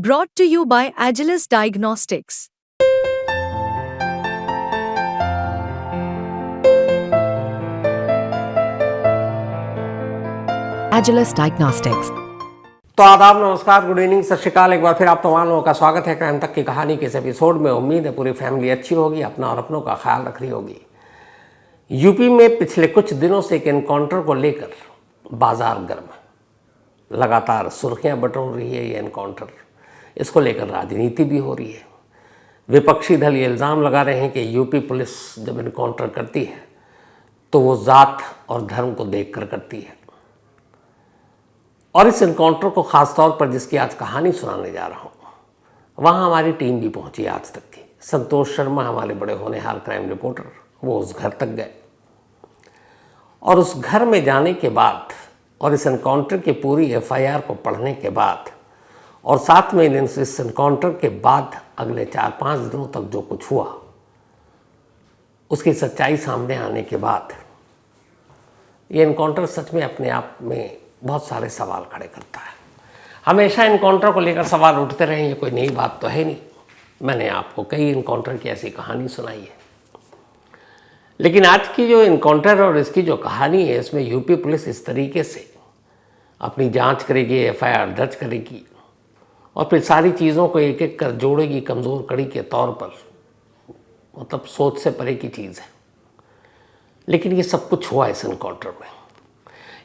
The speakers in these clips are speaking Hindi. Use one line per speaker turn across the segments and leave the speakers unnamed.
Brought to you by Agilus Diagnostics. Agilus Diagnostics.
तो आदाब, नमस्कार, गुड इवनिंग, सत श्रीकाल। एक बार फिर आप तमाम लोगों का स्वागत है क्राइम तक की कहानी के इस एपिसोड में। उम्मीद है पूरी फैमिली अच्छी होगी, अपना और अपनों का ख्याल रख रही होगी। यूपी में पिछले कुछ दिनों से एक एनकाउंटर को लेकर बाजार गर्म है। लगातार सुर्खियां बटोर रही है ये एनकाउंटर। इसको लेकर राजनीति भी हो रही है। विपक्षी दल ये इल्ज़ाम लगा रहे हैं कि यूपी पुलिस जब एनकाउंटर करती है तो वो ज़ात और धर्म को देख कर करती है। और इस एनकाउंटर को ख़ास तौर पर जिसकी आज कहानी सुनाने जा रहा हूँ, वहाँ हमारी टीम भी पहुँची आज तक की। संतोष शर्मा, हमारे बड़े होनहार क्राइम रिपोर्टर, वो उस घर तक गए और उस घर में जाने के बाद और इस एनकाउंटर की पूरी एफआईआर को पढ़ने के बाद और साथ में इस एनकाउंटर के बाद अगले 4-5 दिनों तक जो कुछ हुआ उसकी सच्चाई सामने आने के बाद ये एनकाउंटर सच में अपने आप में बहुत सारे सवाल खड़े करता है। हमेशा एनकाउंटर को लेकर सवाल उठते रहे, ये कोई नई बात तो है नहीं। मैंने आपको कई एनकाउंटर की ऐसी कहानी सुनाई है, लेकिन आज की जो एनकाउंटर और इसकी जो कहानी है, इसमें यूपी पुलिस इस तरीके से अपनी जांच करेगी, एफआईआर दर्ज करेगी और फिर सारी चीज़ों को एक एक कर जोड़ेगी कमज़ोर कड़ी के तौर पर, मतलब सोच से परे की चीज़ है। लेकिन ये सब कुछ हुआ इस एनकाउंटर में।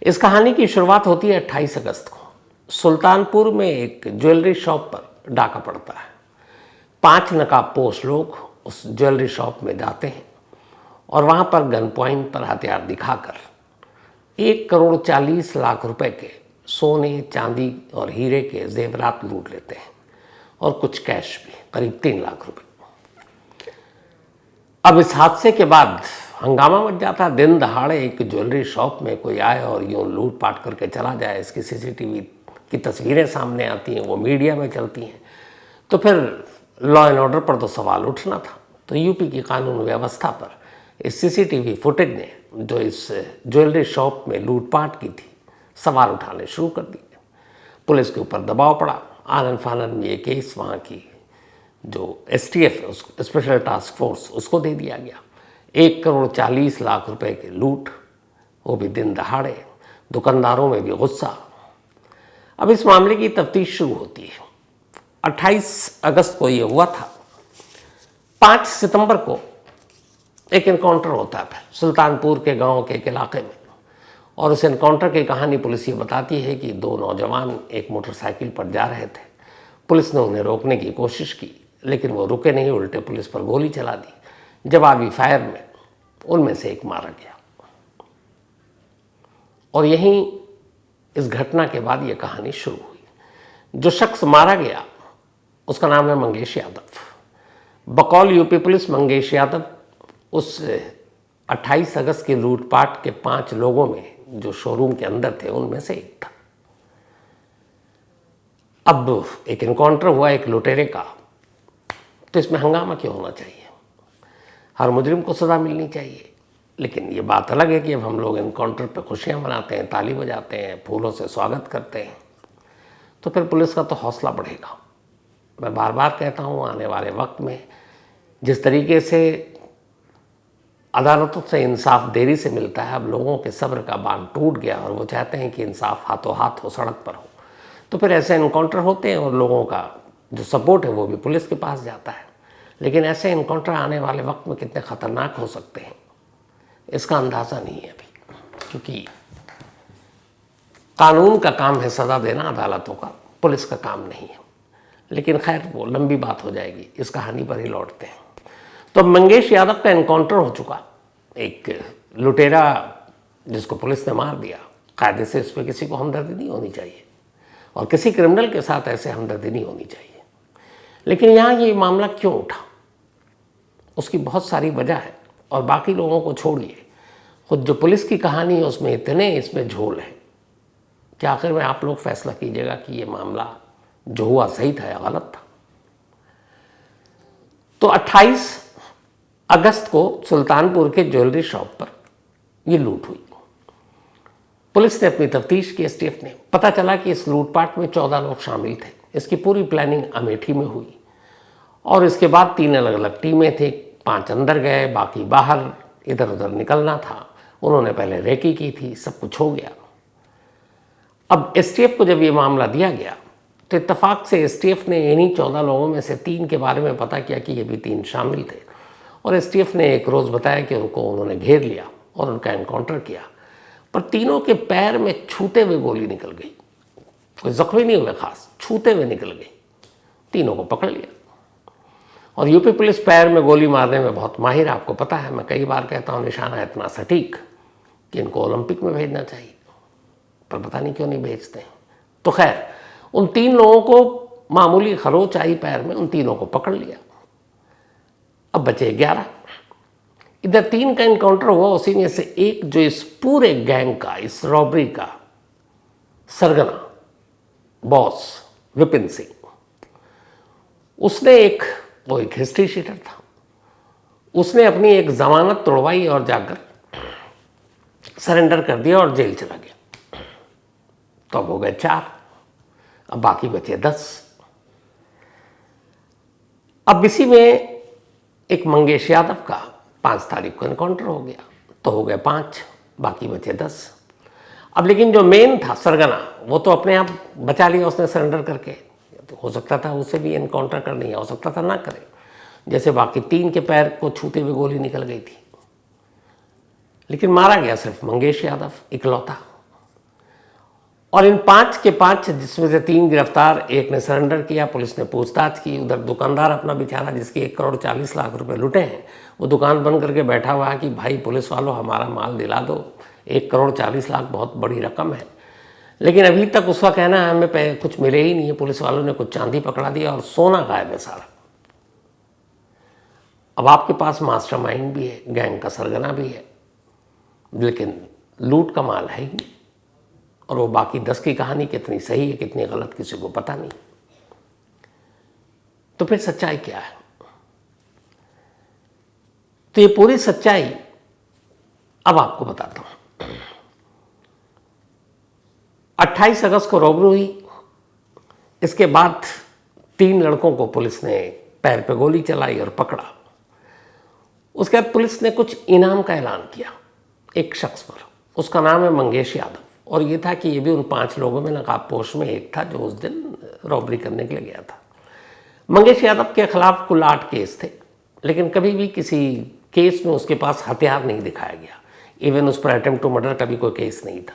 इस कहानी की शुरुआत होती है 28 अगस्त को। सुल्तानपुर में एक ज्वेलरी शॉप पर डाका पड़ता है। 5 नकाबपोश लोग उस ज्वेलरी शॉप में जाते हैं और वहाँ पर गन पॉइंट पर हथियार दिखाकर 1,40,00,000 रुपए के सोने, चांदी और हीरे के जेवरात लूट लेते हैं और कुछ कैश भी, करीब 3 लाख रुपए। अब इस हादसे के बाद हंगामा मच जाता। दिन दहाड़े एक ज्वेलरी शॉप में कोई आए और यूँ लूट पाट करके चला जाए, इसकी सीसीटीवी की तस्वीरें सामने आती हैं, वो मीडिया में चलती हैं, तो फिर लॉ एंड ऑर्डर पर तो सवाल उठना था। तो यूपी की कानून व्यवस्था पर इस सीसीटीवी फुटेज ने, जो इस ज्वेलरी शॉप में लूटपाट की थी, सवाल उठाने शुरू कर दिए। पुलिस के ऊपर दबाव पड़ा। आनन फानन में ये केस वहाँ की जो एसटीएफ है, उसको स्पेशल टास्क फोर्स, उसको दे दिया गया। 1,40,00,000 रुपए के लूट, वो भी दिन दहाड़े। दुकानदारों में भी गुस्सा। अब इस मामले की तफ्तीश शुरू होती है। 28 अगस्त को ये हुआ था। 5 सितंबर को एक एनकाउंटर होता है सुल्तानपुर के गांव के एक इलाके में। और उस एनकाउंटर की कहानी पुलिस ये बताती है कि 2 नौजवान एक मोटरसाइकिल पर जा रहे थे। पुलिस ने उन्हें रोकने की कोशिश की, लेकिन वो रुके नहीं, उल्टे पुलिस पर गोली चला दी। जवाबी फायर में उनमें से एक मारा गया। और यहीं इस घटना के बाद ये कहानी शुरू हुई। जो शख्स मारा गया उसका नाम है मंगेश यादव। बकौल यूपी पुलिस, मंगेश यादव उस 28 अगस्त की लूटपाट के 5 लोगों में जो शोरूम के अंदर थे उनमें से एक था। अब एक एनकाउंटर हुआ एक लुटेरे का, तो इसमें हंगामा क्यों होना चाहिए? हर मुजरिम को सज़ा मिलनी चाहिए। लेकिन ये बात अलग है कि अब हम लोग एनकाउंटर पर खुशियाँ मनाते हैं, ताली बजाते हैं, फूलों से स्वागत करते हैं, तो फिर पुलिस का तो हौसला बढ़ेगा। मैं बार बार कहता हूँ, आने वाले वक्त में जिस तरीके से अदालतों से इंसाफ देरी से मिलता है, अब लोगों के सब्र का बांध टूट गया और वो चाहते हैं कि इंसाफ हाथों हाथ हो, सड़क पर हो। तो फिर ऐसे एनकाउंटर होते हैं और लोगों का जो सपोर्ट है वो भी पुलिस के पास जाता है। लेकिन ऐसे एनकाउंटर आने वाले वक्त में कितने ख़तरनाक हो सकते हैं, इसका अंदाज़ा नहीं है अभी, क्योंकि कानून का काम है सज़ा देना, अदालतों का, पुलिस का काम नहीं है। लेकिन खैर, वो लंबी बात हो जाएगी, इस कहानी पर ही लौटते हैं। तो मंगेश यादव का एनकाउंटर हो चुका। एक लुटेरा जिसको पुलिस ने मार दिया। कायदे से इस पर किसी को हमदर्दी नहीं होनी चाहिए और किसी क्रिमिनल के साथ ऐसे हमदर्दी नहीं होनी चाहिए। लेकिन यहाँ ये मामला क्यों उठा, उसकी बहुत सारी वजह है। और बाकी लोगों को छोड़िए, खुद जो पुलिस की कहानी है उसमें इतने इसमें झोल है कि आखिर में आप लोग फैसला कीजिएगा कि ये मामला जो हुआ सही था या गलत था। तो 28 अगस्त को सुल्तानपुर के ज्वेलरी शॉप पर ये लूट हुई। पुलिस ने अपनी तफ्तीश की, एसटीएफ ने। पता चला कि इस लूटपाट में 14 लोग शामिल थे। इसकी पूरी प्लानिंग अमेठी में हुई और इसके बाद 3 अलग अलग टीमें थी, 5 अंदर गए, बाकी बाहर इधर उधर निकलना था। उन्होंने पहले रेकी की थी, सब कुछ हो गया। अब एसटीएफ को जब ये मामला दिया गया तो इत्तेफाक से एसटीएफ ने इन्हीं 14 लोगों में से 3 के बारे में पता किया कि ये भी 3 शामिल थे और एसटीएफ ने एक रोज़ बताया कि उन्होंने घेर लिया और उनका एनकाउंटर किया, पर तीनों के पैर में छूते हुए गोली निकल गई। कोई जख्मी नहीं हुए खास, छूते हुए निकल गई। तीनों को पकड़ लिया और यूपी पुलिस पैर में गोली मारने में बहुत माहिर है। आपको पता है, मैं कई बार कहता हूँ निशाना इतना सटीक कि इनको ओलंपिक में भेजना चाहिए, पर पता नहीं क्यों नहीं भेजते हैं। तो खैर, उन 3 लोगों को मामूली खरोच आई पैर में, उन तीनों को पकड़ लिया। अब बचे 11। इधर 3 का एनकाउंटर हुआ, उसी में से एक जो इस पूरे गैंग का, इस रॉबरी का सरगना बॉस विपिन सिंह, उसने वो एक हिस्ट्री शीटर था, उसने अपनी एक जमानत तोड़वाई और जाकर सरेंडर कर दिया और जेल चला गया। तो अब हो गए 4, अब बाकी बचे 10। अब इसी में एक मंगेश यादव का 5 तारीख को एनकाउंटर हो गया, तो हो गए 5, बाकी बचे 10। अब लेकिन जो मेन था सरगना, वो तो अपने आप बचा लिया उसने सरेंडर करके। तो हो सकता था उसे भी एनकाउंटर करनी है, हो सकता था ना करे, जैसे बाकी 3 के पैर को छूते हुए गोली निकल गई थी। लेकिन मारा गया सिर्फ मंगेश यादव इकलौता। और इन 5 के 5 जिसमें से 3 गिरफ्तार, एक ने सरेंडर किया, पुलिस ने पूछताछ की। उधर दुकानदार अपना बेचारा जिसके 1,40,00,000 रुपए लुटे हैं, वो दुकान बंद करके बैठा हुआ है कि भाई पुलिस वालों हमारा माल दिला दो, 1,40,00,000 बहुत बड़ी रकम है। लेकिन अभी तक उसका कहना है हमें कुछ मिले ही नहीं है, पुलिस वालों ने कुछ चांदी पकड़ा दिया और सोना गायब है सारा। अब आपके पास मास्टरमाइंड भी है, गैंग का सरगना भी है, लेकिन लूट का माल है ही नहीं। और वो बाकी 10 की कहानी कितनी सही है कितनी गलत किसी को पता नहीं। तो फिर सच्चाई क्या है? तो ये पूरी सच्चाई अब आपको बताता हूं। 28 अगस्त को रॉबरी हुई। इसके बाद 3 लड़कों को पुलिस ने पैर पे गोली चलाई और पकड़ा। उसके बाद पुलिस ने कुछ इनाम का ऐलान किया एक शख्स पर, उसका नाम है मंगेश यादव। और ये था कि ये भी उन 5 लोगों में नकाबपोश में एक था जो उस दिन रॉबरी करने के लिए गया था। मंगेश यादव के खिलाफ कुल 8 केस थे, लेकिन कभी भी किसी केस में उसके पास हथियार नहीं दिखाया गया। इवन उस पर अटेम्प्ट टू मर्डर का भी कोई केस नहीं था।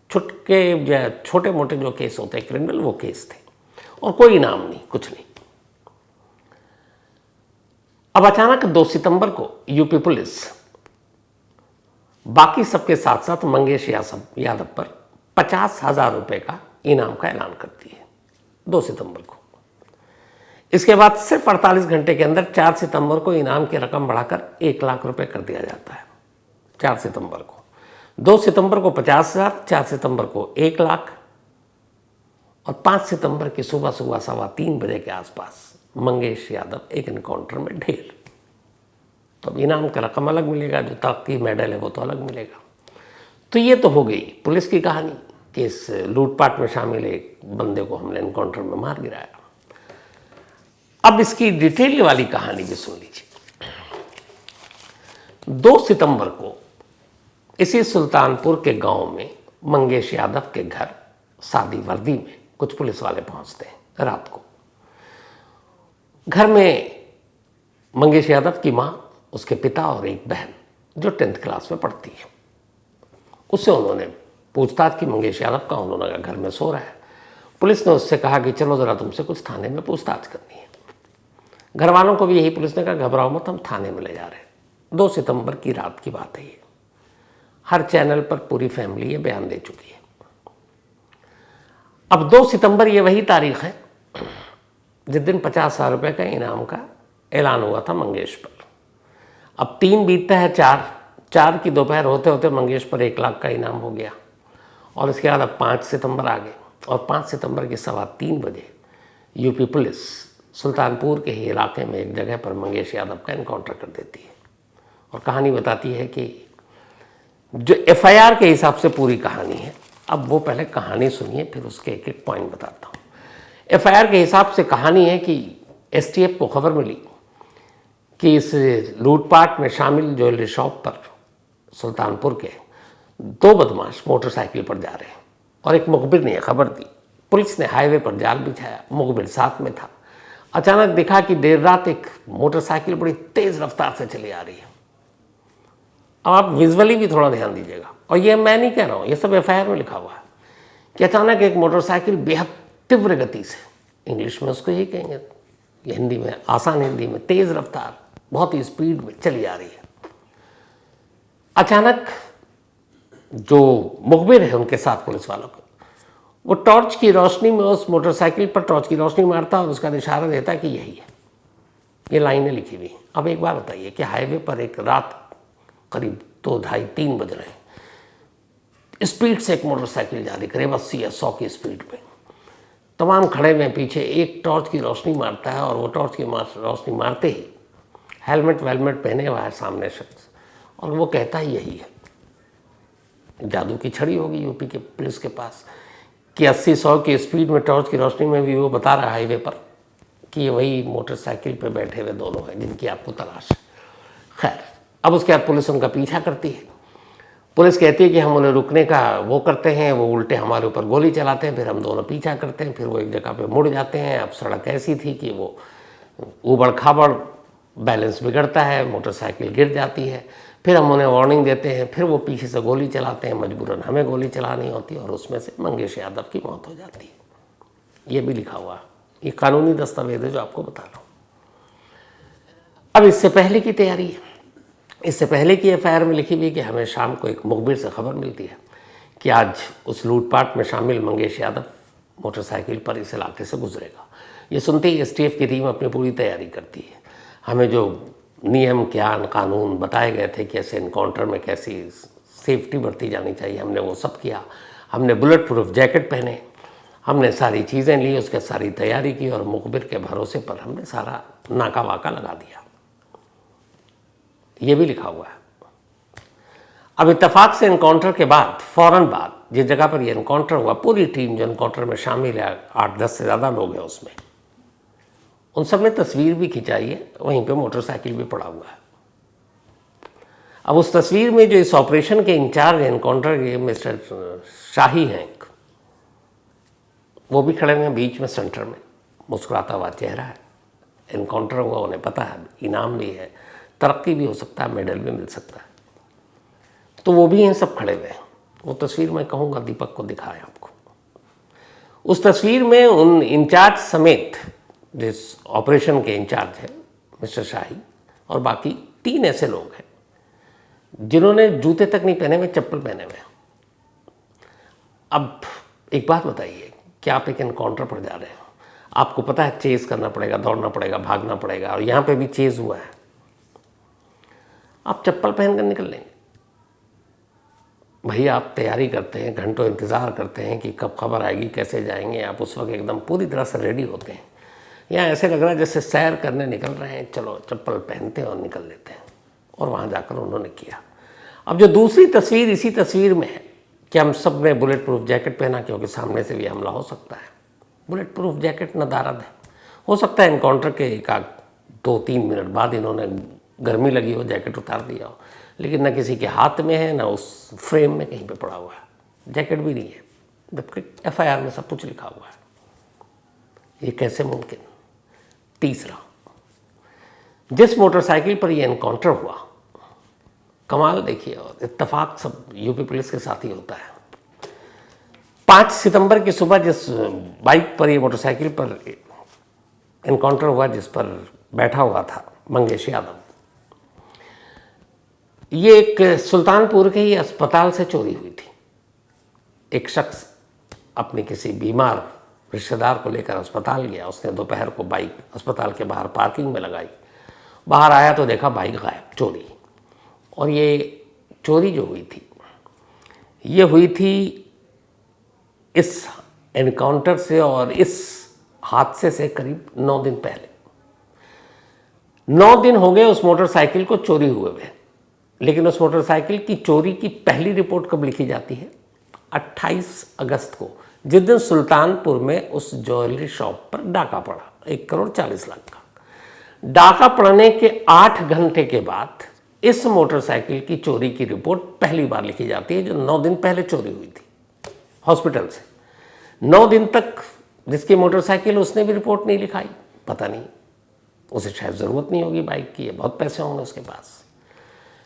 छोटे मोटे जो केस होते हैं क्रिमिनल, वो केस थे और कोई इनाम नहीं, कुछ नहीं। अब अचानक 2 सितंबर को यूपी पुलिस बाकी सबके साथ साथ मंगेश यादव पर 50,000 रुपए का इनाम का ऐलान करती है 2 सितंबर को। इसके बाद सिर्फ 48 घंटे के अंदर 4 सितंबर को इनाम की रकम बढ़ाकर 1 लाख रुपए कर दिया जाता है। 4 सितंबर को, 2 सितंबर को 50,000, 4 सितंबर को 1 लाख और 5 सितंबर की सुबह 3:15 बजे के आसपास मंगेश यादव एक एनकाउंटर में ढेर। तो अब इनाम का रकम अलग मिलेगा, जो तरक्की मेडल है वो तो अलग मिलेगा। तो ये तो हो गई पुलिस की कहानी कि इस लूटपाट में शामिल एक बंदे को हमने एनकाउंटर में मार गिराया। अब इसकी डिटेल वाली कहानी भी सुन लीजिए। 2 सितंबर को इसी सुल्तानपुर के गांव में मंगेश यादव के घर सादी वर्दी में कुछ पुलिस वाले पहुंचते हैं रात को। घर में मंगेश यादव की मां, उसके पिता और एक बहन जो 10th क्लास में पढ़ती है। उससे उन्होंने पूछताछ की मंगेश यादव का, उन्होंने कहा घर में सो रहा है। पुलिस ने उससे कहा कि चलो ज़रा तुमसे कुछ थाने में पूछताछ करनी है। घर वालों को भी यही पुलिस ने कहा घबराओ मत, हम थाने में ले जा रहे हैं। 2 सितंबर की रात की बात है ये। हर चैनल पर पूरी फैमिली ये बयान दे चुकी है। अब 2 सितंबर ये वही तारीख है जिस दिन 50,000 रुपये का इनाम का ऐलान हुआ था मंगेश पर। अब 3 बीतता है 4 की दोपहर होते होते मंगेश पर 1 लाख का इनाम हो गया। और इसके बाद अब 5 सितंबर आ गए और 5 सितंबर के 3:15 बजे यूपी पुलिस सुल्तानपुर के ही इलाके में एक जगह पर मंगेश यादव का एनकाउंटर कर देती है। और कहानी बताती है कि जो एफआईआर के हिसाब से पूरी कहानी है, अब वो पहले कहानी सुनिए फिर उसके एक एक पॉइंट बताता हूँ। एफआईआर के हिसाब से कहानी है कि एसटीएफ को खबर मिली कि इस लूटपाट में शामिल ज्वेलरी शॉप पर सुल्तानपुर के 2 बदमाश मोटरसाइकिल पर जा रहे हैं और एक मुखबिर ने खबर दी। पुलिस ने हाईवे पर जाल बिछाया, मुखबिर साथ में था। अचानक देखा कि देर रात एक मोटरसाइकिल बड़ी तेज रफ्तार से चली आ रही है। अब आप विजुअली भी थोड़ा ध्यान दीजिएगा, और ये मैं नहीं कह रहा हूँ, ये सब एफआईआर में लिखा हुआ है कि अचानक एक मोटरसाइकिल बेहद तीव्र गति से, इंग्लिश में उसको यही कहेंगे, ये हिंदी में, आसान हिंदी में, तेज रफ्तार, बहुत ही स्पीड में चली आ रही है। अचानक जो मुखबिर है उनके साथ पुलिस वालों को, वो टॉर्च की रोशनी में उस मोटरसाइकिल पर टॉर्च की रोशनी मारता और उसका इशारा देता कि यही है। ये लाइनें लिखी हुई। अब एक बार बताइए कि हाईवे पर एक रात करीब 2, 2:30, 3 बज रहे हैं, स्पीड से एक मोटरसाइकिल जा रही करीब 80 या 100 की स्पीड में, तमाम खड़े हुए पीछे, एक टॉर्च की रोशनी मारता है और वो टॉर्च की रोशनी मारते ही हेलमेट वेलमेट पहने हुआ है सामने शख्स, और वो कहता ही यही है। जादू की छड़ी होगी यूपी के पुलिस के पास कि 80-100 की स्पीड में टॉर्च की रोशनी में भी वो बता रहा है हाईवे पर कि ये वही मोटरसाइकिल पे बैठे हुए दोनों हैं जिनकी आपको तलाश है। खैर, अब उसके बाद पुलिस उनका पीछा करती है। पुलिस कहती है कि हम उन्हें रुकने का वो करते हैं, वो उल्टे हमारे ऊपर गोली चलाते हैं, फिर हम दोनों पीछा करते हैं, फिर वो एक जगह पे मुड़ जाते हैं। अब सड़क ऐसी थी कि वो ऊबड़ खाबड़, बैलेंस बिगड़ता है, मोटरसाइकिल गिर जाती है, फिर हम उन्हें वार्निंग देते हैं, फिर वो पीछे से गोली चलाते हैं, मजबूरन हमें गोली चलानी होती है और उसमें से मंगेश यादव की मौत हो जाती है। ये भी लिखा हुआ है, ये कानूनी दस्तावेज है जो आपको बता रहा हूँ। अब इससे पहले की तैयारी है, इससे पहले की एफआईआर में लिखी हुई कि हमें शाम को एक मुखबिर से खबर मिलती है कि आज उस लूटपाट में शामिल मंगेश यादव मोटरसाइकिल पर इस इलाके से गुजरेगा। ये सुनते ही एसटीएफ की टीम अपनी पूरी तैयारी करती है। हमें जो नियम ज्ञान कानून बताए गए थे कि ऐसे इनकाउंटर में कैसी सेफ्टी बरती जानी चाहिए, हमने वो सब किया। हमने बुलेट प्रूफ जैकेट पहने, हमने सारी चीज़ें ली, उसके सारी तैयारी की और मुखबिर के भरोसे पर हमने सारा नाका वाका लगा दिया। ये भी लिखा हुआ है। अब इत्तेफाक से इनकाउंटर के बाद, फ़ौरन बाद, जिस जगह पर ये इनकाउंटर हुआ, पूरी टीम जो इनकाउंटर में शामिल है, 8-10 से ज़्यादा लोग हैं उसमें, उन सब ने तस्वीर भी खिंचाई है, वहीं पे मोटरसाइकिल भी पड़ा हुआ है। अब उस तस्वीर में जो इस ऑपरेशन के इंचार्ज एनकाउंटर के मिस्टर शाही हैं, वो भी खड़े हुए हैं बीच में सेंटर में, मुस्कुराता हुआ चेहरा है। एनकाउंटर हुआ, उन्हें पता है इनाम भी है, तरक्की भी हो सकता है, मेडल भी मिल सकता है, तो वो भी हैं, सब खड़े हुए हैं। वो तस्वीर मैं कहूँगा दीपक को दिखाएं आपको। उस तस्वीर में उन इंचार्ज समेत, जिस ऑपरेशन के इंचार्ज है मिस्टर शाही, और बाकी 3 ऐसे लोग हैं जिन्होंने जूते तक नहीं पहने हुए, चप्पल पहने हुए। अब एक बात बताइए कि आप एक एनकाउंटर पर जा रहे हैं, आपको पता है चेज़ करना पड़ेगा, दौड़ना पड़ेगा, भागना पड़ेगा, और यहाँ पे भी चेज़ हुआ है, आप चप्पल पहन कर निकल लेंगे? भैया आप तैयारी करते हैं, घंटों इंतज़ार करते हैं कि कब खबर आएगी, कैसे जाएंगे, आप उस वक्त एकदम पूरी तरह से रेडी होते हैं। यहाँ ऐसे लग रहा है जैसे सैर करने निकल रहे हैं, चलो चप्पल पहनते हैं और निकल लेते हैं, और वहाँ जाकर उन्होंने किया। अब जो दूसरी तस्वीर इसी तस्वीर में है कि हम सब ने बुलेट प्रूफ जैकेट पहना, क्योंकि सामने से भी हमला हो सकता है। बुलेट प्रूफ जैकेट नदारद है, हो सकता है इनकाउंटर के 1-2-3 मिनट बाद इन्होंने गर्मी लगी हो, जैकेट उतार दिया हो, लेकिन न किसी के हाथ में है, न उस फ्रेम में कहीं पे पड़ा हुआ है, जैकेट भी नहीं है, जबकि एफआईआर में सब कुछ लिखा हुआ है। ये कैसे मुमकिन? तीसरा, जिस मोटरसाइकिल पर यह एनकाउंटर हुआ, कमाल देखिए, और इत्तेफाक सब यूपी पुलिस के साथ ही होता है। 5 सितंबर की सुबह जिस बाइक पर, ये मोटरसाइकिल पर एनकाउंटर हुआ, जिस पर बैठा हुआ था मंगेश यादव, ये एक सुल्तानपुर के ही अस्पताल से चोरी हुई थी। एक शख्स अपने किसी बीमार रिश्तेदार को लेकर अस्पताल गया, उसने दोपहर को बाइक अस्पताल के बाहर पार्किंग में लगाई, बाहर आया तो देखा बाइक गायब, चोरी। और ये चोरी जो हुई थी, ये हुई थी इस एनकाउंटर से और इस हादसे से करीब 9 दिन पहले। 9 दिन हो गए उस मोटरसाइकिल को चोरी हुए हुए, लेकिन उस मोटरसाइकिल की चोरी की पहली रिपोर्ट कब लिखी जाती है? 28 अगस्त को, जिस दिन सुल्तानपुर में उस ज्वेलरी शॉप पर डाका पड़ा 1,40,00,000 का। डाका पड़ने के 8 घंटे के बाद इस मोटरसाइकिल की चोरी की रिपोर्ट पहली बार लिखी जाती है, जो 9 दिन पहले चोरी हुई थी हॉस्पिटल से। 9 दिन तक जिसकी मोटरसाइकिल उसने भी रिपोर्ट नहीं लिखाई, पता नहीं, उसे शायद ज़रूरत नहीं होगी बाइक की, बहुत पैसे होंगे उसके पास।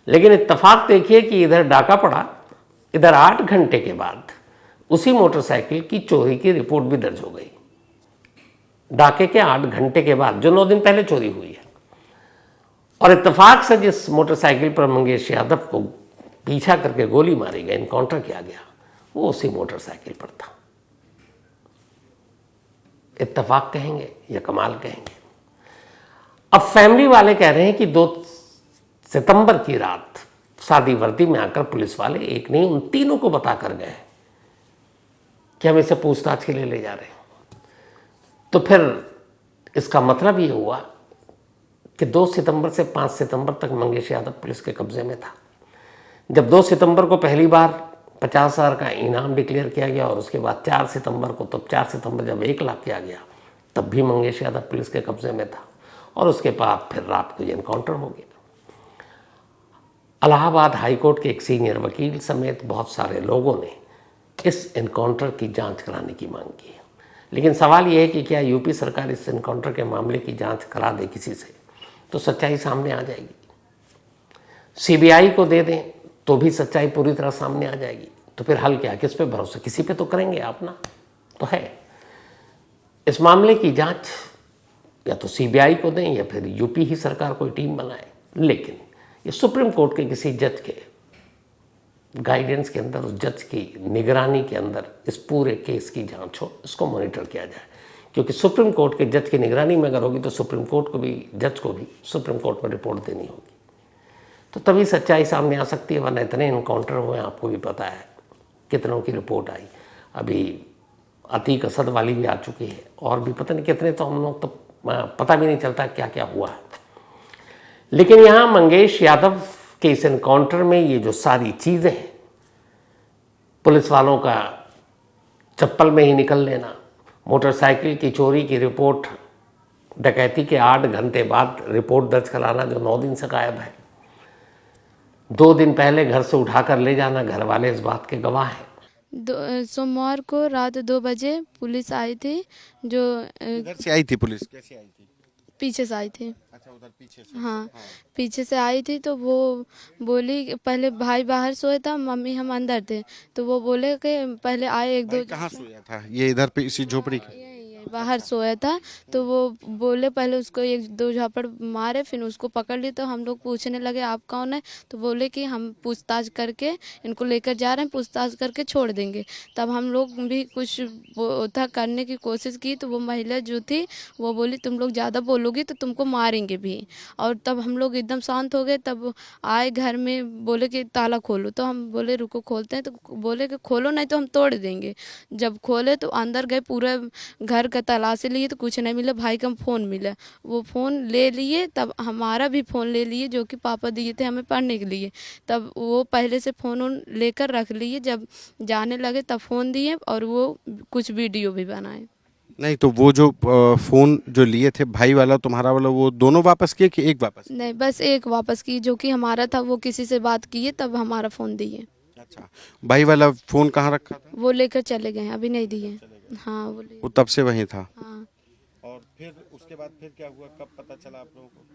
लेकिन इत्तेफाक देखिए कि इधर डाका पड़ा, इधर 8 घंटे के बाद उसी मोटरसाइकिल की चोरी की रिपोर्ट भी दर्ज हो गई। डाके के 8 घंटे के बाद, जो 9 दिन पहले चोरी हुई है। और इत्तेफाक से जिस मोटरसाइकिल पर मंगेश यादव को पीछा करके गोली मारी गई, इनकाउंटर किया गया, वो उसी मोटरसाइकिल पर था। इत्तेफाक कहेंगे या कमाल कहेंगे। अब फैमिली वाले कह रहे हैं कि 2 सितंबर की रात सादी वर्दी में आकर पुलिस वाले एक नहीं उन तीनों को बता कर गए कि हम इसे पूछताछ के लिए ले जा रहे हैं। तो फिर इसका मतलब ये हुआ कि 2 सितंबर से 5 सितंबर तक मंगेश यादव पुलिस के कब्जे में था। जब 2 सितंबर को पहली बार 50,000 का इनाम डिक्लेयर किया गया और उसके बाद 4 सितंबर को, तब 4 सितंबर जब 1 लाख किया गया, तब भी मंगेश यादव पुलिस के कब्जे में था। और उसके बाद फिर रात को ये इनकाउंटर हो गया। इलाहाबाद हाईकोर्ट के एक सीनियर वकील समेत बहुत सारे लोगों ने इस इनकाउंटर की जांच कराने की मांग की है। लेकिन सवाल यह है कि क्या यूपी सरकार इस इनकाउंटर के मामले की जांच करा दे किसी से, तो सच्चाई सामने आ जाएगी। सीबीआई को दे दें तो भी सच्चाई पूरी तरह सामने आ जाएगी। तो फिर हल क्या, किस पे भरोसा, किसी पे तो करेंगे आप ना, तो है। इस मामले की जांच या तो सीबीआई को दें या फिर यूपी ही सरकार कोई टीम बनाए। लेकिन ये सुप्रीम कोर्ट के किसी जज के गाइडेंस के अंदर, उस जज की निगरानी के अंदर इस पूरे केस की जांच हो, इसको मॉनिटर किया जाए। क्योंकि सुप्रीम कोर्ट के जज की निगरानी में अगर होगी तो सुप्रीम कोर्ट को भी, जज को भी सुप्रीम कोर्ट में रिपोर्ट देनी होगी, तो तभी सच्चाई सामने आ सकती है। वरना इतने इनकाउंटर हुए, आपको भी पता है कितनों की रिपोर्ट आई। अभी अतीक असद वाली भी आ चुकी है, और भी पता नहीं कितने, तो हम लोग तो पता भी नहीं चलता क्या क्या हुआ है। लेकिन यहाँ मंगेश यादव के इस इनकाउंटर में ये जो सारी चीज़ें हैं, पुलिस वालों का चप्पल में ही निकल लेना, मोटरसाइकिल की चोरी की रिपोर्ट डकैती के 8 घंटे बाद रिपोर्ट दर्ज कराना जो 9 दिन से गायब है, 2 दिन पहले घर से उठाकर ले जाना, घर वाले इस बात के गवाह हैं।
सोमवार को रात 2 बजे पुलिस आई थी, जो
इधर से आई थी पुलिस, कैसे आई थी?
पीछे से आई थी।
अच्छा, उधर पीछे से।
हाँ, पीछे से आई थी। तो वो बोली, पहले भाई बाहर सोया था, मम्मी हम अंदर थे। तो वो बोले कि पहले आए 1-2।
कहाँ सोया था ये? इधर पे इसी झोपड़ी के
बाहर सोया था। तो वो बोले पहले उसको 1-2 झापड़ मारे, फिर उसको पकड़ ली। तो हम लोग पूछने लगे आप कौन है? तो बोले कि हम पूछताछ करके इनको लेकर जा रहे हैं, पूछताछ करके छोड़ देंगे। तब हम लोग भी कुछ था करने की कोशिश की। तो वो महिला जो थी वो बोली तुम लोग ज़्यादा बोलोगी तो तुमको मारेंगे भी। और तब हम लोग एकदम शांत हो गए। तब आए घर में, बोले कि ताला खोलो। तो हम बोले रुको खोलते हैं। तो बोले कि खोलो नहीं तो हम तोड़ देंगे। जब खोले तो अंदर गए, पूरा घर तलाशी लिए तो कुछ नहीं मिला। भाई का फ़ोन मिला, वो फ़ोन ले लिए। तब हमारा भी फ़ोन ले लिए जो कि पापा दिए थे हमें पढ़ने के लिए। तब वो पहले से फ़ोन लेकर रख लिए। जब जाने लगे तब फ़ोन दिए और वो कुछ वीडियो भी बनाए।
नहीं, तो वो जो फोन जो लिए थे, भाई वाला तुम्हारा वाला, वो दोनों वापस किए कि एक वापस?
नहीं, बस एक वापस की, जो कि हमारा था। वो किसी से बात किए तब हमारा फ़ोन दिए।
अच्छा, भाई वाला फोन कहाँ रखा था?
वो लेकर चले गए, अभी नहीं दिए। हाँ,
वो तब से वहीं था।
हाँ।
और फिर उसके बाद फिर क्या हुआ, कब पता चला आप लोगों को?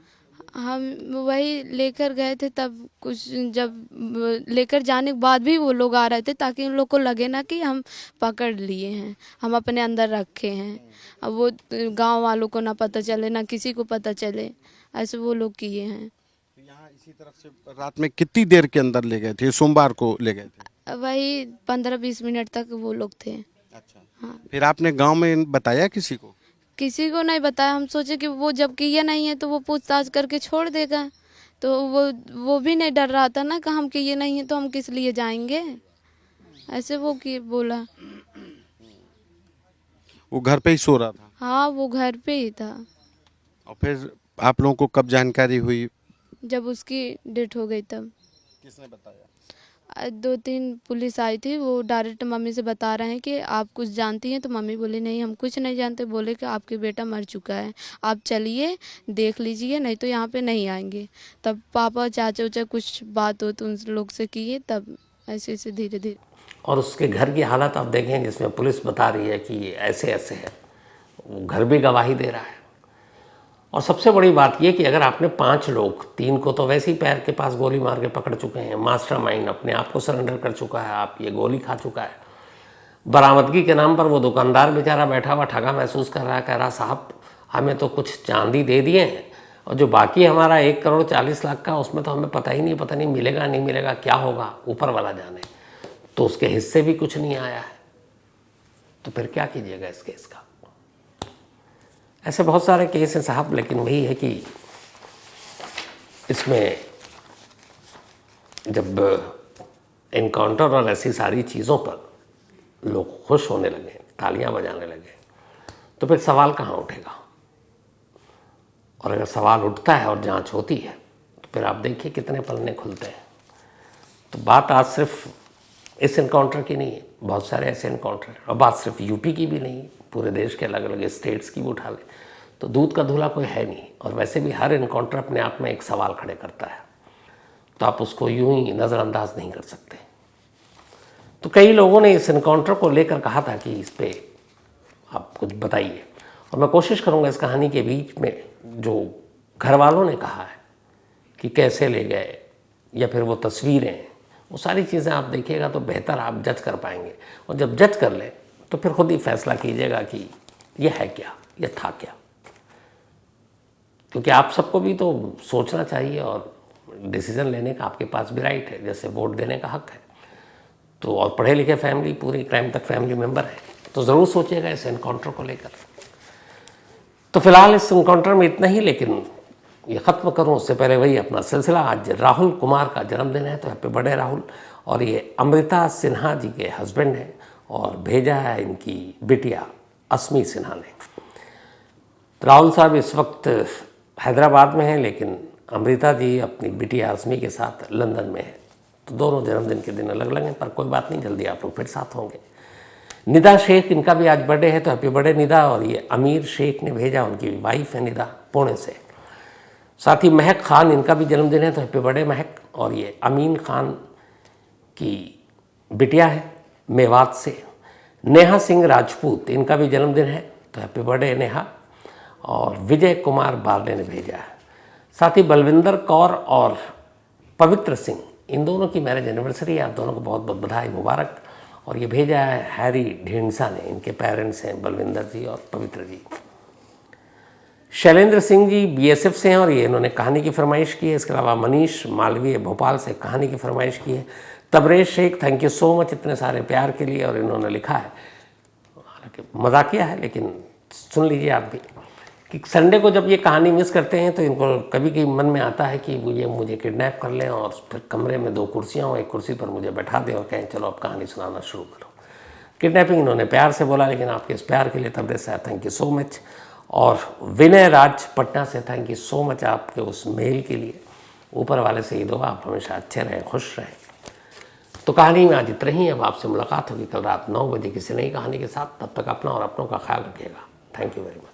हम वही लेकर गए थे। तब कुछ जब लेकर जाने के बाद भी वो लोग आ रहे थे ताकि उन लोग को लगे ना कि हम पकड़ लिए हैं, हम अपने अंदर रखे हैं। अब वो गांव वालों को ना पता चले, ना किसी को पता चले, ऐसे वो लोग किए हैं।
तो यहाँ इसी तरफ से रात में कितनी देर के अंदर ले गए थे? सोमवार को ले गए थे?
वही 15-20 मिनट तक वो लोग थे।
अच्छा।
हाँ।
फिर आपने गांव में बताया किसी को?
किसी को नहीं बताया। हम सोचे कि वो जब किए नहीं है तो वो पूछताछ करके छोड़ देगा। तो वो भी नहीं डर रहा था ना कि हम किए नहीं है तो हम किस लिए जाएंगे, ऐसे वो कि बोला।
वो घर पे ही सो रहा था?
हाँ, वो घर पे ही था।
और फिर आप लोगों को कब जानकारी हुई?
जब उसकी डेथ हो गई तब।
किसने बताया?
2-3 पुलिस आई थी, वो डायरेक्ट मम्मी से बता रहे हैं कि आप कुछ जानती हैं, तो मम्मी बोली नहीं हम कुछ नहीं जानते। बोले कि आपके बेटा मर चुका है, आप चलिए देख लीजिए, नहीं तो यहाँ पे नहीं आएंगे। तब पापा चाचा उचा कुछ बात हो तो उन लोग से किए, तब ऐसे ऐसे धीरे धीरे।
और उसके घर की हालत आप देखें जिसमें पुलिस बता रही है कि ये ऐसे ऐसे है, वो घर भी गवाही दे रहा है। और सबसे बड़ी बात ये कि अगर आपने 5 लोग, 3 को तो वैसे ही पैर के पास गोली मार के पकड़ चुके हैं, मास्टरमाइंड अपने आप को सरेंडर कर चुका है, आप ये गोली खा चुका है, बरामदगी के नाम पर वो दुकानदार बेचारा बैठा हुआ ठगा महसूस कर रहा है, कह रहा साहब हमें तो कुछ चांदी दे दिए हैं और जो बाकी हमारा 1,40,00,000 का, उसमें तो हमें पता नहीं मिलेगा नहीं मिलेगा, क्या होगा ऊपर वाला जाने। तो उसके हिस्से भी कुछ नहीं आया है, तो फिर क्या कीजिएगा इस केस का। ऐसे बहुत सारे केस हैं साहब, लेकिन वही है कि इसमें जब इनकाउंटर और ऐसी सारी चीज़ों पर लोग खुश होने लगे, तालियां बजाने लगे, तो फिर सवाल कहाँ उठेगा। और अगर सवाल उठता है और जांच होती है तो फिर आप देखिए कितने पन्ने खुलते हैं। तो बात आज सिर्फ इस इनकाउंटर की नहीं है, बहुत सारे ऐसे इनकाउंटर हैं। और बात सिर्फ यूपी की भी नहीं, पूरे देश के अलग अलग स्टेट्स की भी उठा ले तो दूध का धुला कोई है नहीं। और वैसे भी हर इनकाउंटर अपने आप में एक सवाल खड़े करता है, तो आप उसको यूं ही नज़रअंदाज नहीं कर सकते। तो कई लोगों ने इस इनकाउंटर को लेकर कहा था कि इस पर आप कुछ बताइए, और मैं कोशिश करूंगा इस कहानी के बीच में जो घर वालों ने कहा है कि कैसे ले गए या फिर वो तस्वीरें, वो सारी चीज़ें आप देखिएगा तो बेहतर आप जज कर पाएंगे। और जब जज कर ले तो फिर खुद ही फैसला कीजिएगा कि ये है क्या, ये था क्या। क्योंकि आप सबको भी तो सोचना चाहिए और डिसीजन लेने का आपके पास भी राइट है, जैसे वोट देने का हक है। तो और पढ़े लिखे फैमिली, पूरी क्राइम तक फैमिली मेंबर है, तो ज़रूर सोचिएगा इस एनकाउंटर को लेकर। तो फिलहाल इस एनकाउंटर में इतना ही, लेकिन ये ख़त्म करूं उससे पहले वही अपना सिलसिला। आज राहुल कुमार का जन्मदिन है, तो हैप्पी बर्थडे राहुल। और ये अमृता सिन्हा जी के हस्बैंड हैं और भेजा है इनकी बिटिया अस्मी सिन्हा ने। तो राहुल साहब इस वक्त हैदराबाद में हैं, लेकिन अमृता जी अपनी बिटिया अस्मी के साथ लंदन में है। तो दोनों जन्मदिन के दिन अलग अलग हैं, पर कोई बात नहीं, जल्दी आप लोग फिर साथ होंगे। निदा शेख, इनका भी आज बर्थडे है, तो हैप्पी बर्थडे निदा। और ये अमीर शेख ने भेजा, उनकी वाइफ है निदा, पुणे से। साथ ही महक खान, इनका भी जन्मदिन है, तो हैप्पी बर्थडे महक। और ये अमीन खान की बिटिया है मेवात से। नेहा सिंह राजपूत, इनका भी जन्मदिन है, तो हैप्पी बर्थडे नेहा। और विजय कुमार बारले ने भेजा है। साथ ही बलविंदर कौर और पवित्र सिंह, इन दोनों की मैरिज एनिवर्सरी है, आप दोनों को बहुत बहुत बधाई मुबारक। और ये भेजा है हैरी ढींढसा ने, इनके पेरेंट्स हैं बलविंदर जी और पवित्र जी। शैलेंद्र सिंह जी बीएसएफ से हैं और ये इन्होंने कहानी की फरमाइश की है। इसके अलावा मनीष मालवीय भोपाल से कहानी की फरमाइश की है। Tabrez Sheikh, thank you so much इतने सारे प्यार के लिए। और इन्होंने लिखा है, हालांकि मजाकिया है लेकिन सुन लीजिए आप भी, कि संडे को जब ये कहानी मिस करते हैं तो इनको कभी कभी मन में आता है कि ये मुझे किडनैप कर लें और फिर कमरे में 2 कुर्सियाँ हो, एक कुर्सी पर मुझे बैठा दें और कहें चलो अब कहानी सुनाना शुरू करो। किडनैपिंग इन्होंने प्यार से बोला, लेकिन आपके इस प्यार के लिए तबरेज साहब थैंक यू सो मच। और विनय राज पटना से थैंक यू सो मच आपके उस मेल के लिए। ऊपर वाले से ही दुआ, आप हमेशा अच्छे रहें, खुश रहें। तो कहानी में आज इतना ही। अब आपसे मुलाकात होगी कल रात 9 बजे किसी नई कहानी के साथ। तब तक अपना और अपनों का ख्याल रखिएगा। Thank you very much.